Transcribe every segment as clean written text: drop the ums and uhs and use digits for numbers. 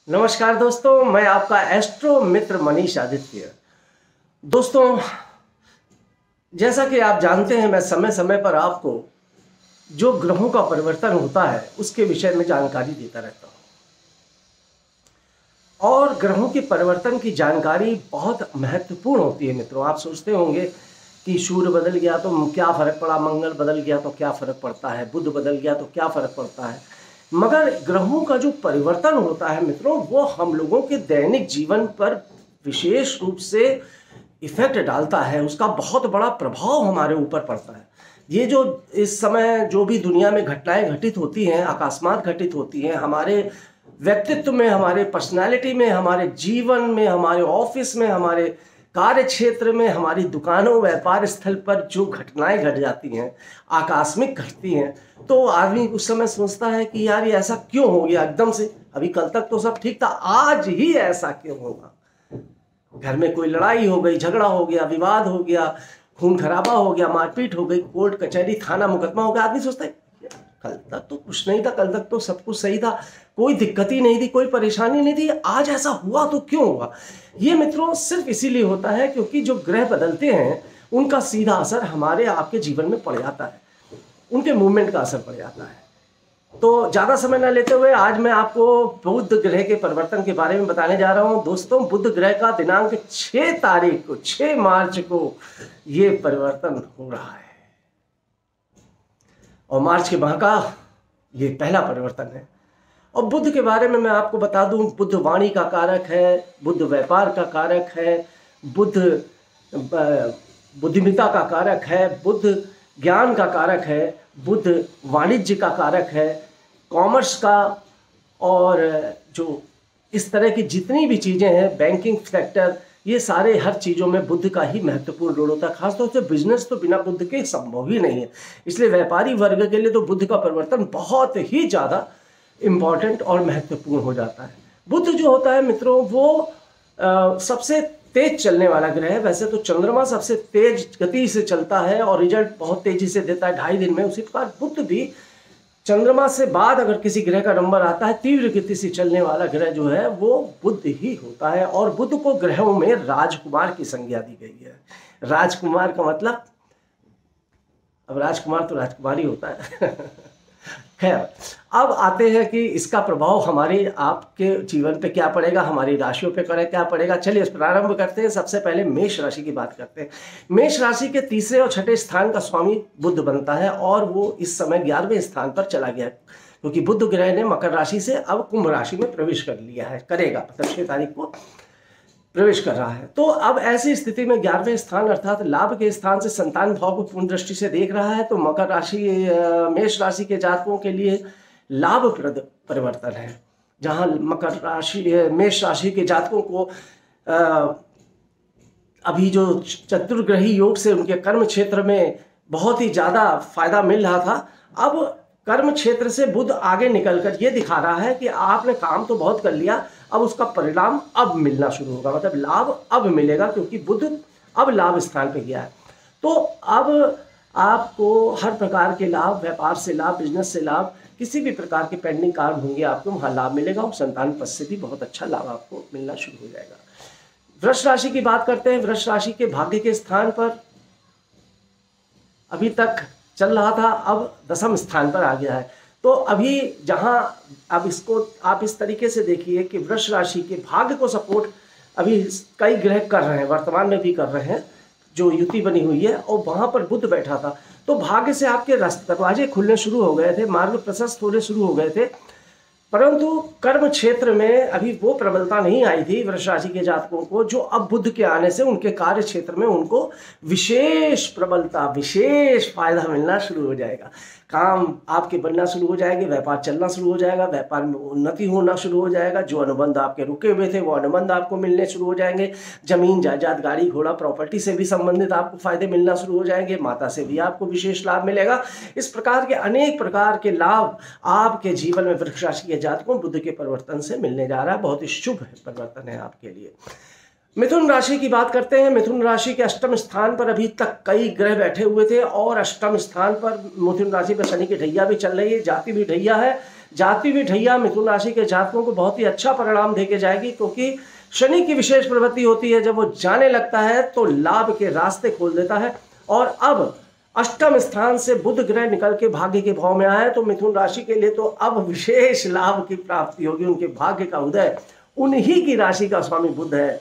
नमस्कार दोस्तों, मैं आपका एस्ट्रो मित्र मनीष आदित्य। दोस्तों, जैसा कि आप जानते हैं, मैं समय समय पर आपको जो ग्रहों का परिवर्तन होता है उसके विषय में जानकारी देता रहता हूँ। और ग्रहों के परिवर्तन की जानकारी बहुत महत्वपूर्ण होती है मित्रों। आप सोचते होंगे कि सूर्य बदल गया तो क्या फर्क पड़ा, मंगल बदल गया तो क्या फर्क पड़ता है, बुध बदल गया तो क्या फर्क पड़ता है। मगर ग्रहों का जो परिवर्तन होता है मित्रों, वो हम लोगों के दैनिक जीवन पर विशेष रूप से इफेक्ट डालता है। उसका बहुत बड़ा प्रभाव हमारे ऊपर पड़ता है। ये जो इस समय जो भी दुनिया में घटनाएं घटित होती हैं, अकस्मात घटित होती हैं, हमारे व्यक्तित्व में, हमारे पर्सनालिटी में, हमारे जीवन में, हमारे ऑफिस में, हमारे कार्य क्षेत्र में, हमारी दुकानों, व्यापार स्थल पर जो घटनाएं घट जाती हैं, आकस्मिक घटती हैं, तो आदमी उस समय सोचता है कि यार ये ऐसा क्यों हो गया एकदम से। अभी कल तक तो सब ठीक था, आज ही ऐसा क्यों होगा। घर में कोई लड़ाई हो गई, झगड़ा हो गया, विवाद हो गया, खून खराबा हो गया, मारपीट हो गई, कोर्ट कचहरी थाना मुकदमा हो गया। आदमी सोचता है कल तक तो कुछ नहीं था, कल तक तो सब कुछ सही था, कोई दिक्कत ही नहीं थी, कोई परेशानी नहीं थी, आज ऐसा हुआ तो क्यों हुआ। ये मित्रों सिर्फ इसीलिए होता है क्योंकि जो ग्रह बदलते हैं उनका सीधा असर हमारे आपके जीवन में पड़ जाता है, उनके मूवमेंट का असर पड़ जाता है। तो ज़्यादा समय न लेते हुए आज मैं आपको बुध ग्रह के परिवर्तन के बारे में बताने जा रहा हूं। दोस्तों, बुध ग्रह का दिनांक 6 तारीख को, 6 मार्च को ये परिवर्तन हो रहा है और मार्च के माह का ये पहला परिवर्तन है। और बुध के बारे में मैं आपको बता दूं, बुध वाणी का कारक है, बुध व्यापार का कारक है, बुध बुद्धिमत्ता का कारक है, बुध ज्ञान का कारक है, बुध वाणिज्य का कारक है, कॉमर्स का, और जो इस तरह की जितनी भी चीज़ें हैं, बैंकिंग सेक्टर, ये सारे हर चीज़ों में बुध का ही महत्वपूर्ण रोल होता है। खासतौर से बिजनेस तो बिना बुध के संभव ही नहीं है। इसलिए व्यापारी वर्ग के लिए तो बुध का परिवर्तन बहुत ही ज़्यादा इम्पॉर्टेंट और महत्वपूर्ण हो जाता है। बुध जो होता है मित्रों, वो सबसे तेज चलने वाला ग्रह है। वैसे तो चंद्रमा सबसे तेज गति से चलता है और रिजल्ट बहुत तेजी से देता है 2.5 दिन में। उसी प्रकार बुध भी चंद्रमा से बाद अगर किसी ग्रह का नंबर आता है, तीव्र गति से चलने वाला ग्रह जो है वो बुध ही होता है। और बुध को ग्रहों में राजकुमार की संज्ञा दी गई है। राजकुमार का मतलब, अब राजकुमार तो राजकुमार ही होता है। खैर, अब आते हैं कि इसका प्रभाव हमारे आपके जीवन पे क्या पड़ेगा, हमारी राशियों पे क्या पड़ेगा। चलिए प्रारंभ करते हैं। सबसे पहले मेष राशि की बात करते हैं। मेष राशि के तीसरे और छठे स्थान का स्वामी बुध बनता है और वो इस समय 11वें स्थान पर चला गया, क्योंकि बुध ग्रह ने मकर राशि से अब कुंभ राशि में प्रवेश कर लिया है, करेगा, मतलब 6 तारीख को प्रवेश कर रहा है। तो अब ऐसी स्थिति में 11वें स्थान अर्थात लाभ के स्थान से संतान भाव को पूर्ण दृष्टि से देख रहा है। तो मकर राशि, मेष राशि के जातकों के लिए लाभप्रद परिवर्तन है। जहां मकर राशि, मेष राशि के जातकों को अभी जो चतुर्ग्रही योग से उनके कर्म क्षेत्र में बहुत ही ज़्यादा फायदा मिल रहा था, अब कर्म क्षेत्र से बुध आगे निकलकर ये दिखा रहा है कि आपने काम तो बहुत कर लिया, अब उसका परिणाम अब मिलना शुरू होगा, मतलब लाभ अब मिलेगा, क्योंकि बुध अब लाभ स्थान पे गया है। तो अब आपको हर प्रकार के लाभ, व्यापार से लाभ, बिजनेस से लाभ, किसी भी प्रकार के पेंडिंग काम होंगे आपको वहाँ लाभ मिलेगा और संतान पद से भी बहुत अच्छा लाभ आपको मिलना शुरू हो जाएगा। वृष राशि की बात करते हैं। वृष राशि के भाग्य के स्थान पर अभी तक चल रहा था, अब 10वें स्थान पर आ गया है। तो अभी जहां, अब इसको आप इस तरीके से देखिए कि वृष राशि के भाग्य को सपोर्ट अभी कई ग्रह कर रहे हैं, वर्तमान में भी कर रहे हैं, जो युति बनी हुई है, और वहां पर बुध बैठा था। तो भाग्य से आपके दरवाजे खुलने शुरू हो गए थे, मार्ग प्रशस्त होने शुरू हो गए थे। परंतु कर्म क्षेत्र में अभी वो प्रबलता नहीं आई थी वृष राशि के जातकों को, जो अब बुध के आने से उनके कार्य क्षेत्र में उनको विशेष प्रबलता, विशेष फायदा मिलना शुरू हो जाएगा। काम आपके बनना शुरू हो जाएंगे, व्यापार चलना शुरू हो जाएगा, व्यापार में उन्नति होना शुरू हो जाएगा, जो अनुबंध आपके रुके हुए थे वो अनुबंध आपको मिलने शुरू हो जाएंगे। जमीन जायदाद, गाड़ी घोड़ा, प्रॉपर्टी से भी संबंधित आपको फायदे मिलना शुरू हो जाएंगे, माता से भी आपको विशेष लाभ मिलेगा। इस प्रकार के अनेक प्रकार के लाभ आपके जीवन में वृष राशि के जातकों बुध के परिवर्तन से मिलने जा रहा है। बहुत ही शुभ परिवर्तन है आपके लिए। मिथुन राशि की बात करते हैं। मिथुन राशि के अष्टम स्थान पर अभी तक कई ग्रह बैठे हुए थे और अष्टम स्थान पर मिथुन राशि पर शनि की ढैया भी चल रही है, जाति भी ढैया है। जाती हुई ढैया मिथुन राशि के जातकों को बहुत ही अच्छा परिणाम देके जाएगी, क्योंकि शनि की विशेष प्रवृत्ति होती है, जब वो जाने लगता है तो लाभ के रास्ते खोल देता है। और अब अष्टम स्थान से बुध ग्रह निकल के भाग्य के भाव में आया है, तो मिथुन राशि के लिए तो अब विशेष लाभ की प्राप्ति होगी। उनके भाग्य का उदय, उन्हीं की राशि का स्वामी बुध है,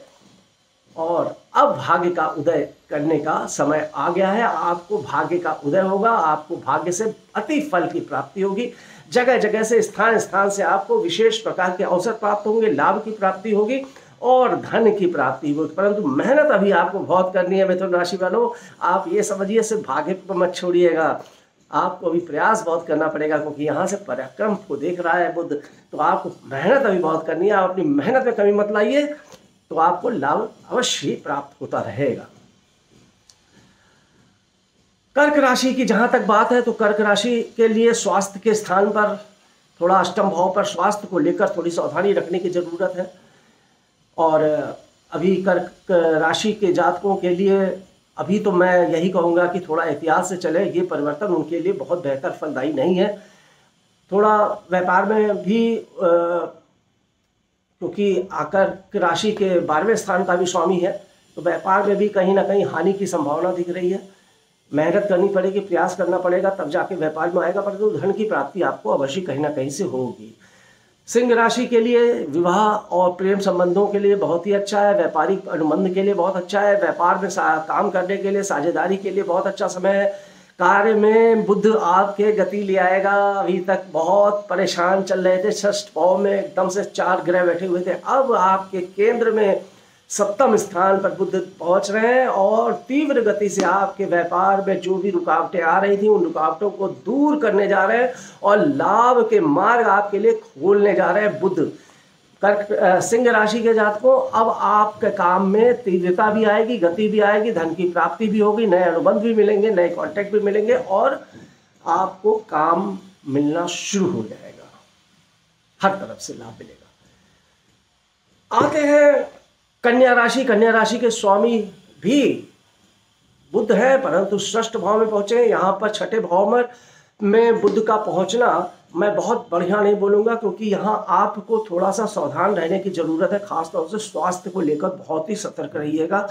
और अब भाग्य का उदय करने का समय आ गया है। आपको भाग्य का उदय होगा, आपको भाग्य से अति फल की प्राप्ति होगी। जगह जगह से, स्थान स्थान से आपको विशेष प्रकार के अवसर प्राप्त होंगे, लाभ की प्राप्ति होगी और धन की प्राप्ति होगी। परंतु मेहनत अभी आपको बहुत करनी है मिथुन राशि वालों। आप ये समझिए सिर्फ भाग्य पर मत छोड़िएगा, आपको अभी प्रयास बहुत करना पड़ेगा, क्योंकि यहाँ से पराक्रम को देख रहा है बुध, तो आपको मेहनत अभी बहुत करनी है। आप अपनी मेहनत में कमी मत लाइए, तो आपको लाभ अवश्य ही प्राप्त होता रहेगा। कर्क राशि की जहां तक बात है, तो कर्क राशि के लिए स्वास्थ्य के स्थान पर थोड़ा अष्टम भाव पर स्वास्थ्य को लेकर थोड़ी सावधानी रखने की जरूरत है। और अभी कर्क राशि के जातकों के लिए अभी तो मैं यही कहूँगा कि थोड़ा एहतियात से चले, ये परिवर्तन उनके लिए बहुत बेहतर फलदायी नहीं है। थोड़ा व्यापार में भी क्योंकि कर्क राशि के 12वें स्थान का भी स्वामी है, तो व्यापार में भी कहीं ना कहीं हानि की संभावना दिख रही है। मेहनत करनी पड़ेगी, प्रयास करना पड़ेगा, तब जाके व्यापार में आएगा, परंतु धन की प्राप्ति आपको अवश्य कहीं ना कहीं से होगी। सिंह राशि के लिए विवाह और प्रेम संबंधों के लिए बहुत ही अच्छा है, व्यापारिक अनुबंध के लिए बहुत अच्छा है, व्यापार में काम करने के लिए, साझेदारी के लिए बहुत अच्छा समय है। कार्य में बुध आपके गति ले आएगा। अभी तक बहुत परेशान चल रहे थे, षष्ठ भाव में एकदम से 4 ग्रह बैठे हुए थे, अब आपके केंद्र में सप्तम स्थान पर बुध पहुंच रहे हैं और तीव्र गति से आपके व्यापार में जो भी रुकावटें आ रही थी उन रुकावटों को दूर करने जा रहे हैं और लाभ के मार्ग आपके लिए खोलने जा रहे हैं बुध। सिंह राशि के जातकों, अब आपके काम में तीव्रता भी आएगी, गति भी आएगी, धन की प्राप्ति भी होगी, नए अनुबंध भी मिलेंगे, नए कॉन्ट्रैक्ट भी मिलेंगे और आपको काम मिलना शुरू हो जाएगा, हर तरफ से लाभ मिलेगा। आते हैं कन्या राशि। कन्या राशि के स्वामी भी बुध है, परंतु षष्ठ भाव में पहुंचे। यहाँ पर छठे भाव में बुध का पहुंचना मैं बहुत बढ़िया नहीं बोलूँगा, क्योंकि यहाँ आपको थोड़ा सा सावधान रहने की ज़रूरत है। खासतौर से स्वास्थ्य को लेकर बहुत ही सतर्क रहिएगा।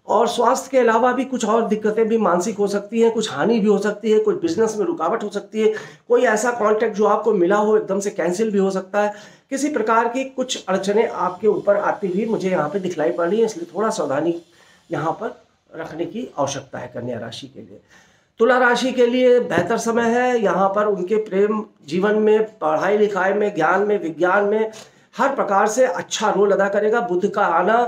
और स्वास्थ्य के अलावा भी कुछ और दिक्कतें भी मानसिक हो सकती हैं, कुछ हानि भी हो सकती है, कुछ बिजनेस में रुकावट हो सकती है, कोई ऐसा कॉन्ट्रैक्ट जो आपको मिला हो एकदम से कैंसिल भी हो सकता है। किसी प्रकार की कुछ अड़चने आपके ऊपर आती हुई मुझे यहाँ पे दिखलाई पड़ रही है, इसलिए थोड़ा सावधानी यहाँ पर रखने की आवश्यकता है कन्या राशि के लिए। तुला राशि के लिए बेहतर समय है। यहाँ पर उनके प्रेम जीवन में, पढ़ाई लिखाई में, ज्ञान में, विज्ञान में हर प्रकार से अच्छा रोल अदा करेगा। बुध का आना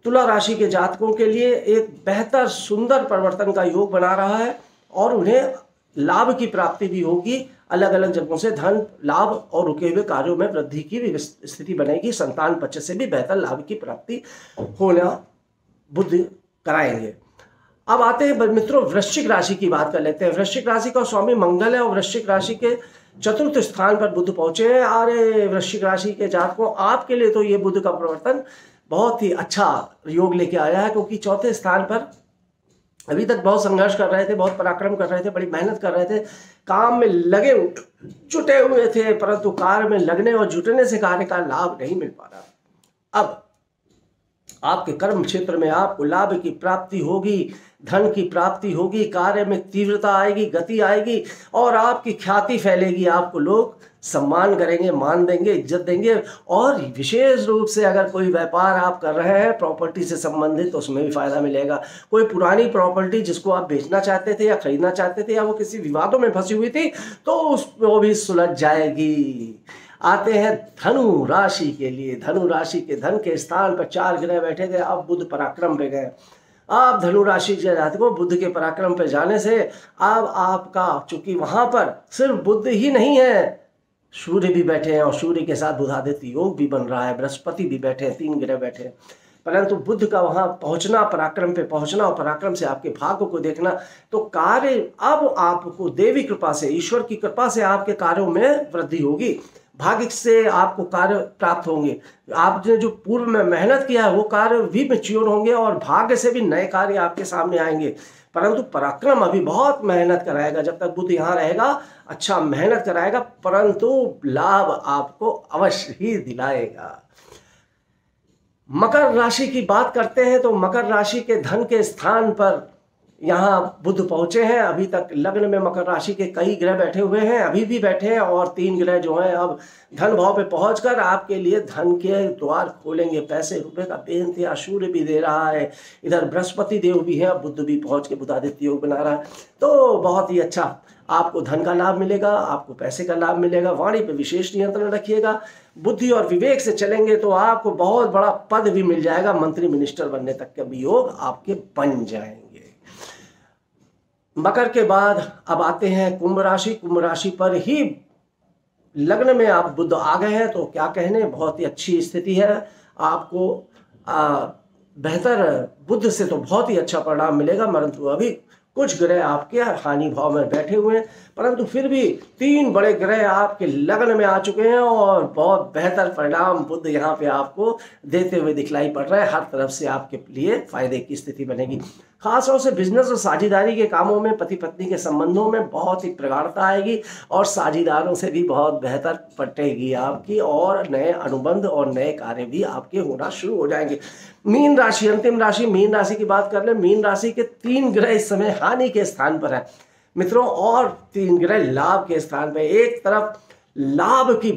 तुला राशि के जातकों के लिए एक बेहतर सुंदर परिवर्तन का योग बना रहा है और उन्हें लाभ की प्राप्ति भी होगी। अलग अलग जगहों से धन लाभ और रुके हुए कार्यों में वृद्धि की भी स्थिति बनेगी। संतान पक्ष से भी बेहतर लाभ की प्राप्ति होना बुध कराएंगे। अब आते हैं मित्रों वृश्चिक राशि की बात कर लेते हैं। वृश्चिक राशि का स्वामी मंगल है और वृश्चिक राशि के चतुर्थ स्थान पर बुध पहुंचे हैं। अरे वृश्चिक राशि के जातकों, आपके लिए तो ये बुध का परिवर्तन बहुत ही अच्छा योग लेके आया है, क्योंकि चौथे स्थान पर अभी तक बहुत संघर्ष कर रहे थे, बहुत पराक्रम कर रहे थे, बड़ी मेहनत कर रहे थे, काम में लगे जुटे हुए थे, परंतु कार्य में लगने और जुटने से कार्य का लाभ नहीं मिल पा रहा। अब आपके कर्म क्षेत्र में आपको लाभ की प्राप्ति होगी, धन की प्राप्ति होगी, कार्य में तीव्रता आएगी, गति आएगी और आपकी ख्याति फैलेगी। आपको लोग सम्मान करेंगे, मान देंगे, इज्जत देंगे। और विशेष रूप से अगर कोई व्यापार आप कर रहे हैं प्रॉपर्टी से संबंधित, तो उसमें भी फायदा मिलेगा। कोई पुरानी प्रॉपर्टी जिसको आप बेचना चाहते थे या खरीदना चाहते थे या वो किसी विवादों में फंसी हुई थी, तो वो भी सुलझ जाएगी। आते हैं धनु राशि के लिए। धनु राशि के धन के स्थान पर 4 ग्रह बैठे थे, अब बुध पराक्रम पे गए। अब धनु राशि के जातकों, बुध के पराक्रम पे जाने से अब आपका, चूंकि वहां पर सिर्फ बुध ही नहीं है, सूर्य भी बैठे हैं और सूर्य के साथ बुधादित्य योग भी बन रहा है, बृहस्पति भी बैठे हैं, 3 ग्रह बैठे हैं। परंतु बुध का वहां पहुंचना, पराक्रम पे पहुंचना और पराक्रम से आपके भाग्य को देखना, तो कार्य अब आपको देवी कृपा से, ईश्वर की कृपा से आपके कार्यों में वृद्धि होगी। भाग्य से आपको कार्य प्राप्त होंगे। आपने जो पूर्व में मेहनत किया है वो कार्य भी मैच्योर होंगे और भाग्य से भी नए कार्य आपके सामने आएंगे। परंतु पराक्रम अभी बहुत मेहनत कराएगा, जब तक बुध यहाँ रहेगा अच्छा मेहनत कराएगा, परंतु लाभ आपको अवश्य ही दिलाएगा। मकर राशि की बात करते हैं तो मकर राशि के धन के स्थान पर यहाँ बुध पहुंचे हैं। अभी तक लग्न में मकर राशि के कई ग्रह बैठे हुए हैं, अभी भी बैठे हैं, और 3 ग्रह जो हैं अब धन भाव पे पहुंचकर आपके लिए धन के द्वार खोलेंगे। पैसे रुपए का बेइंतहा सूर्य भी दे रहा है, इधर बृहस्पति देव भी है, बुध भी पहुंच के बुधादित्य योग बना रहा है। तो बहुत ही अच्छा आपको धन का लाभ मिलेगा, आपको पैसे का लाभ मिलेगा। वाणी पे विशेष नियंत्रण रखिएगा। बुद्धि और विवेक से चलेंगे तो आपको बहुत बड़ा पद भी मिल जाएगा, मंत्री मिनिस्टर बनने तक के भी योग आपके बन जाएंगे। मकर के बाद अब आते हैं कुंभ राशि। कुंभ राशि पर ही लग्न में आप बुध आ गए हैं, तो क्या कहने, बहुत ही अच्छी स्थिति है। आपको बेहतर बुध से तो बहुत ही अच्छा परिणाम मिलेगा, परंतु अभी कुछ ग्रह आपके हानि भाव में बैठे हुए हैं, परंतु फिर भी 3 बड़े ग्रह आपके लग्न में आ चुके हैं और बहुत बेहतर परिणाम बुध यहाँ पे आपको देते हुए दिखलाई पड़ रहा है। हर तरफ से आपके लिए फायदे की स्थिति बनेगी। खासतौर से बिजनेस और साझेदारी के कामों में, पति पत्नी के संबंधों में बहुत ही प्रगाढ़ता आएगी और साझेदारों से भी बहुत बेहतर पटेगी आपकी, और नए अनुबंध और नए कार्य भी आपके होना शुरू हो जाएंगे। मीन राशि, अंतिम राशि मीन राशि की बात कर ले। मीन राशि के 3 ग्रह इस समय हानि के स्थान पर है मित्रों, और 3 ग्रह लाभ के स्थान पर। एक तरफ लाभ की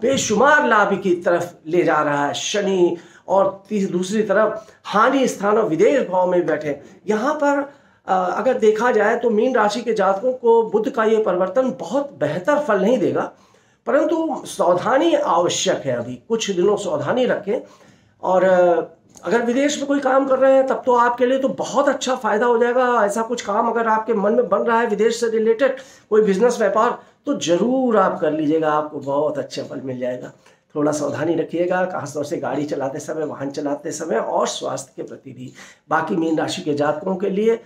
बेशुमार लाभ की तरफ ले जा रहा है शनि, और दूसरी तरफ हानि स्थान और विदेश भाव में बैठे। यहाँ पर अगर देखा जाए तो मीन राशि के जातकों को बुध का ये परिवर्तन बहुत बेहतर फल नहीं देगा, परंतु सावधानी आवश्यक है। अभी कुछ दिनों सावधानी रखें, और अगर विदेश में कोई काम कर रहे हैं तब तो आपके लिए तो बहुत अच्छा फायदा हो जाएगा। ऐसा कुछ काम अगर आपके मन में बन रहा है विदेश से रिलेटेड, कोई बिजनेस व्यापार, तो जरूर आप कर लीजिएगा, आपको बहुत अच्छा फल मिल जाएगा। थोड़ा सावधानी रखिएगा, खासतौर से गाड़ी चलाते समय, वाहन चलाते समय, और स्वास्थ्य के प्रति भी। बाकी मीन राशि के जातकों के लिए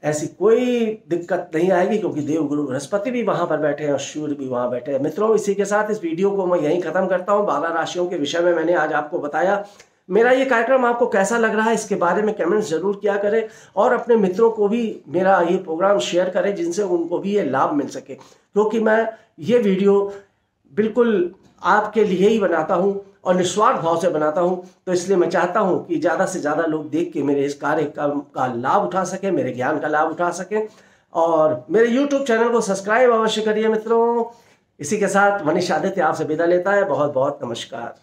ऐसी कोई दिक्कत नहीं आएगी, क्योंकि देवगुरु बृहस्पति भी वहां पर बैठे हैं और सूर्य भी वहां बैठे हैं। मित्रों, इसी के साथ इस वीडियो को मैं यहीं खत्म करता हूं। 12 राशियों के विषय में मैंने आज आपको बताया। मेरा ये कार्यक्रम आपको कैसा लग रहा है इसके बारे में कमेंट्स जरूर किया करें, और अपने मित्रों को भी मेरा ये प्रोग्राम शेयर करें, जिनसे उनको भी ये लाभ मिल सके। क्योंकि मैं ये वीडियो बिल्कुल आपके लिए ही बनाता हूं और निस्वार्थ भाव से बनाता हूं, तो इसलिए मैं चाहता हूं कि ज़्यादा से ज़्यादा लोग देख के मेरे इस कार्य का लाभ उठा सकें, मेरे ज्ञान का लाभ उठा सकें। और मेरे YouTube चैनल को सब्सक्राइब अवश्य करिए मित्रों। इसी के साथ मनीष आदित्य आपसे विदा लेता है। बहुत बहुत नमस्कार।